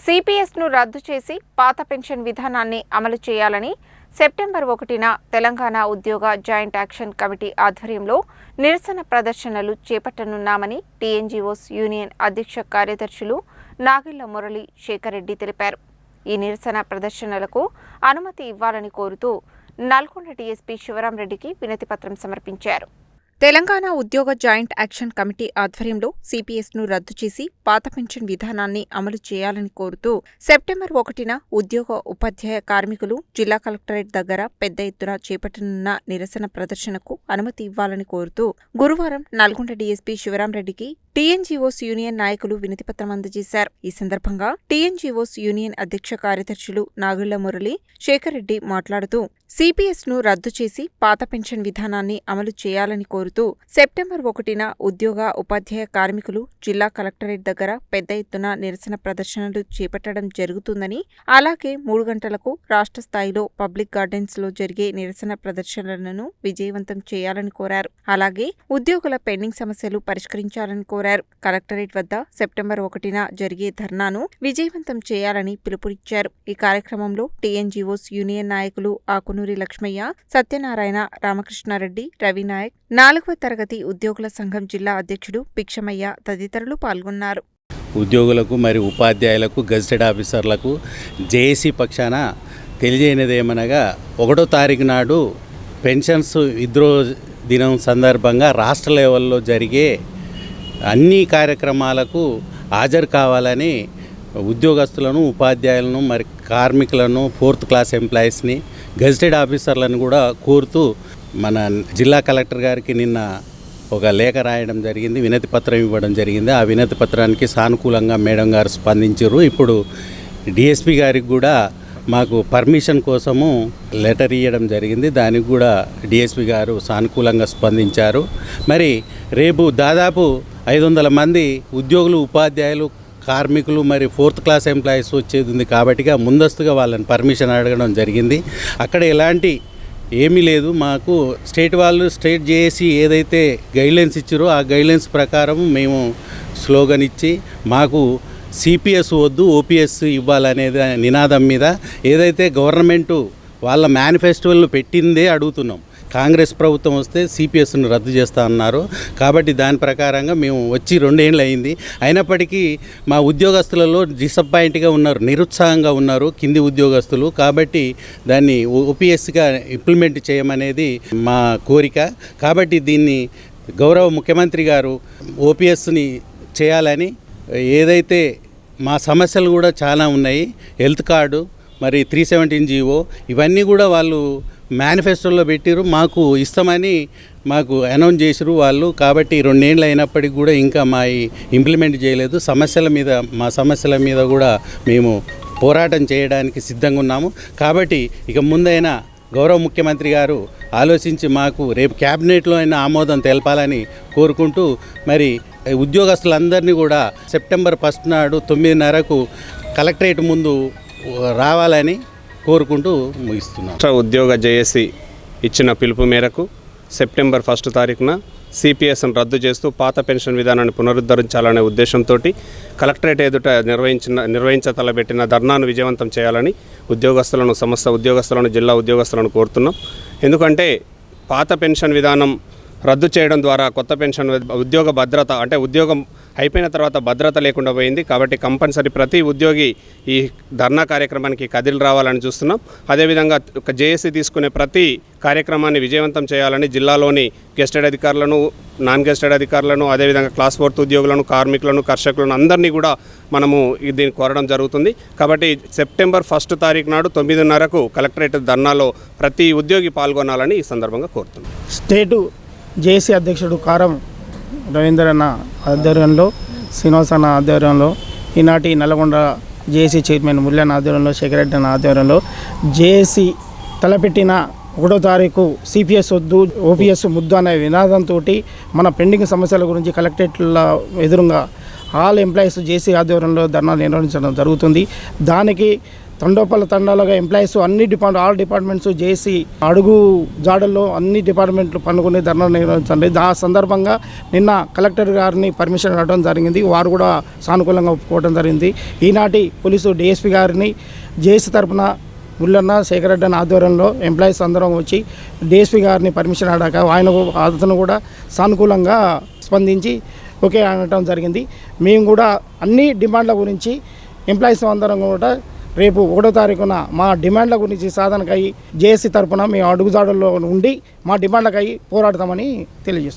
సిపిఎస్ను రద్దు చేసి పాత పెన్షన్ విధానాన్ని అమలు చేయాలని సెప్టెంబర్ 1న తెలంగాణ ఉద్యోగ జాయింట్ యాక్షన్ కమిటీ ఆధ్వర్యంలో నిరసన ప్రదర్శనలు చేపట్టనున్నామని టీఎన్జీఓస్ యూనియన్ అధ్యక్ష కార్యదర్శులు నాగిళ్ల మురళి శేఖర్ రెడ్డి తెలిపారు. ఈ నిరసన ప్రదర్శనలకు అనుమతి ఇవ్వాలని కోరుతూ నల్గొండ డీఎస్పీ శివరాం రెడ్డికి వినతిపత్రం సమర్పించారు. తెలంగాణ ఉద్యోగ జాయింట్ యాక్షన్ కమిటీ ఆధ్వర్యంలో సిపిఎస్ను రద్దు చేసి పాత పెన్షన్ విధానాన్ని అమలు చేయాలని కోరుతూ సెప్టెంబర్ 1న ఉద్యోగ ఉపాధ్యాయ కార్మికులు జిల్లా కలెక్టరేట్ దగ్గర పెద్ద ఎత్తున చేపట్టనున్న నిరసన ప్రదర్శనకు అనుమతి ఇవ్వాలని కోరుతూ గురువారం నల్గొండ డీఎస్పీ శివరాం రెడ్డికి టీఎన్జీఓస్ యూనియన్ నాయకులు వినతిపత్రం అందజేశారు. ఈ సందర్భంగా టీఎన్జీఓస్ యూనియన్ అధ్యక్ష కార్యదర్శులు నాగిళ్ల మురళి శేఖర్ రెడ్డి మాట్లాడుతూ సిపిఎస్ను రద్దు చేసి పాత పెన్షన్ విధానాన్ని అమలు చేయాలని కోరుతూ సెప్టెంబర్ 1న ఉద్యోగ ఉపాధ్యాయ కార్మికులు జిల్లా కలెక్టరేట్ దగ్గర పెద్ద ఎత్తున నిరసన ప్రదర్శనలు చేపట్టడం జరుగుతుందని, అలాగే 3 గంటలకు రాష్ట్ర స్థాయిలో పబ్లిక్ గార్డెన్స్లో జరిగే నిరసన ప్రదర్శనలను విజయవంతం చేయాలని కోరారు. అలాగే ఉద్యోగుల పెండింగ్ సమస్యలు పరిష్కరించాలని కోరారు. కలెక్టరేట్ వద్ద సెప్టెంబర్ 1న జరిగే ధర్నాను విజయవంతం చేయాలని పిలుపునిచ్చారు. ఈ కార్యక్రమంలో టీఎన్జీఓస్ యూనియన్ నాయకులు ఆకునూరి లక్ష్మయ్య, సత్యనారాయణ, రామకృష్ణారెడ్డి, రవినాయక్, 4వ తరగతి ఉద్యోగుల సంఘం జిల్లా అధ్యక్షుడు భిక్షమయ్య తదితరులు పాల్గొన్నారు. ఉద్యోగులకు మరియు ఉపాధ్యాయులకు, గెజిటెడ్ ఆఫీసర్లకు జేఏసీ పక్షాన తెలియజేయనిదేమనగా 1వ తారీఖు నాడు పెన్షన్స్ విత్డ్రా దినం సందర్భంగా రాష్ట్ర లెవెల్లో జరిగే అన్ని కార్యక్రమాలకు హాజరు కావాలని ఉద్యోగస్తులను, ఉపాధ్యాయులను, మరి కార్మికులను, 4th క్లాస్ ఎంప్లాయీస్ని, గెజిటెడ్ ఆఫీసర్లను కూడా కోరుతూ మన జిల్లా కలెక్టర్ గారికి నిన్న ఒక లేఖ రాయడం జరిగింది, వినతి పత్రం ఇవ్వడం జరిగింది. ఆ వినతి పత్రానికి సానుకూలంగా మేడం గారు స్పందించారు. ఇప్పుడు డిఎస్పీ గారికి కూడా మాకు పర్మిషన్ కోసము లెటర్ ఇవ్వడం జరిగింది. దానికి కూడా డిఎస్పీ గారు సానుకూలంగా స్పందించారు. మరి రేపు దాదాపు 500 మంది ఉద్యోగులు, ఉపాధ్యాయులు, కార్మికులు, మరి 4th క్లాస్ ఎంప్లాయీస్ వచ్చేది ఉంది కాబట్టి ముందస్తుగా వాళ్ళని పర్మిషన్ అడగడం జరిగింది. అక్కడ ఎలాంటి ఏమీ లేదు. మాకు స్టేట్ జేఏసీ ఏదైతే గైడ్లైన్స్ ఇచ్చారో ఆ గైడ్లైన్స్ ప్రకారం మేము స్లోగన్ ఇచ్చి మాకు సిపిఎస్ వద్దు, ఓపీఎస్ ఇవ్వాలనేది నినాదం మీద ఏదైతే గవర్నమెంటు వాళ్ళ మేనిఫెస్టోలో పెట్టిందే అడుగుతున్నాం. కాంగ్రెస్ ప్రభుత్వం వస్తే సిపిఎస్ను రద్దు చేస్తా అన్నారు. కాబట్టి దాని ప్రకారంగా మేము వచ్చి 2 ఏళ్ళు అయింది. అయినప్పటికీ మా ఉద్యోగస్తులలో డిసప్పాయింట్గా ఉన్నారు, నిరుత్సాహంగా ఉన్నారు కింది ఉద్యోగస్తులు. కాబట్టి దాన్ని ఓపీఎస్గా ఇంప్లిమెంట్ చేయమనేది మా కోరిక. కాబట్టి దీన్ని గౌరవ ముఖ్యమంత్రి గారు ఓపీఎస్ని చేయాలని, ఏదైతే మా సమస్యలు కూడా చాలా ఉన్నాయి, హెల్త్ కార్డు, మరి 317 జీవో, ఇవన్నీ కూడా వాళ్ళు మేనిఫెస్టోలో పెట్టిరు, మాకు ఇస్తామని మాకు అనౌన్స్ చేసిరు వాళ్ళు. కాబట్టి 2 ఏళ్ళు అయినప్పటికీ కూడా ఇంకా మా ఇంప్లిమెంట్ చేయలేదు. మా సమస్యల మీద కూడా మేము పోరాటం చేయడానికి సిద్ధంగా ఉన్నాము. కాబట్టి ఇక ముందైనా గౌరవ ముఖ్యమంత్రి గారు ఆలోచించి మాకు రేపు క్యాబినెట్లో అయినా ఆమోదం తెలపాలని కోరుకుంటూ, మరి ఉద్యోగస్తులందరినీ కూడా సెప్టెంబర్ 1 నాడు 9:30కు కలెక్టరేట్ ముందు రావాలని కోరుకుంటూ ముగిస్తున్నాం. ఉద్యోగ జేఏసీ ఇచ్చిన పిలుపు మేరకు సెప్టెంబర్ 1 తారీఖున సిపిఎస్ను రద్దు చేస్తూ పాత పెన్షన్ విధానాన్ని పునరుద్ధరించాలనే ఉద్దేశంతో కలెక్టరేట్ ఎదుట నిర్వహించతలబెట్టిన ధర్నాను విజయవంతం చేయాలని సమస్త ఉద్యోగస్తులను, జిల్లా ఉద్యోగస్తులను కోరుతున్నాం. ఎందుకంటే పాత పెన్షన్ విధానం రద్దు చేయడం ద్వారా కొత్త పెన్షన్ ఉద్యోగ భద్రత, అంటే ఉద్యోగం అయిపోయిన తర్వాత భద్రత లేకుండా పోయింది. కాబట్టి కంపల్సరీ ప్రతి ఉద్యోగి ఈ ధర్నా కార్యక్రమానికి కదిలి రావాలని చూస్తున్నాం. అదేవిధంగా జేఏసీ తీసుకునే ప్రతి కార్యక్రమాన్ని విజయవంతం చేయాలని జిల్లాలోని గెస్టెడ్ అధికారులను, నాన్ గెస్టెడ్ అధికారులను, అదేవిధంగా క్లాస్ 4th ఉద్యోగులను, కార్మికులను, కర్షకులను అందరినీ కూడా మనము దీన్ని కోరడం జరుగుతుంది. కాబట్టి సెప్టెంబర్ 1 తారీఖు నాడు 9:30కు కలెక్టరేట్ ధర్నాలో ప్రతి ఉద్యోగి పాల్గొనాలని ఈ సందర్భంగా కోరుతున్నాం. స్టేటు జేఏసీ అధ్యక్షుడు కారం రవీంద్రన్న ఆధ్వర్యంలో, శ్రీనివాస్ అన్న ఆధ్వర్యంలో, ఈనాటి నల్గొండ జేఏసీ చైర్మన్ మురళన్న ఆధ్వర్యంలో, శేఖర్ రెడ్డి అన్న ఆధ్వర్యంలో జేఏసీ తలపెట్టిన 1వ తారీఖు సిపిఎస్ వద్దు, ఓపీఎస్ ముద్దు అనే నినాదంతో మన పెండింగ్ సమస్యల గురించి కలెక్టరేట్ల ఎదురుగా ఆల్ ఎంప్లాయీస్ జేఏసీ ఆధ్వర్యంలో ధర్నా నిర్వహించడం జరుగుతుంది. దానికి తండాలుగా ఎంప్లాయీస్ ఆల్ డిపార్ట్మెంట్స్ జేసీ అడుగు జాడల్లో అన్ని డిపార్ట్మెంట్లు పనుకొని ధర్నా నిర్వహించండి. ఆ సందర్భంగా నిన్న కలెక్టర్ గారిని పర్మిషన్ అడగడం జరిగింది. వారు కూడా సానుకూలంగా ఒప్పుకోవడం జరిగింది. ఈనాటి పోలీసు డిఎస్పీ గారిని జేసీ తరఫున ముల్లన్న శేఖర్ రెడ్డి అన్న ఆధ్వర్యంలో ఎంప్లాయీస్ అందరం వచ్చి డిఎస్పీ గారిని పర్మిషన్ అడగాక అతను కూడా సానుకూలంగా స్పందించి ఓకే అనటం జరిగింది. మేము కూడా అన్ని డిమాండ్ల గురించి ఎంప్లాయీస్ అందరం కూడా రేపు 1వ తారీఖున మా డిమాండ్ల గురించి సాధనకై జేఏసీ తరఫున మేము అడుగుజాడల్లో ఉండి మా డిమాండ్లకై పోరాడతామని తెలియజేస్తున్నాం.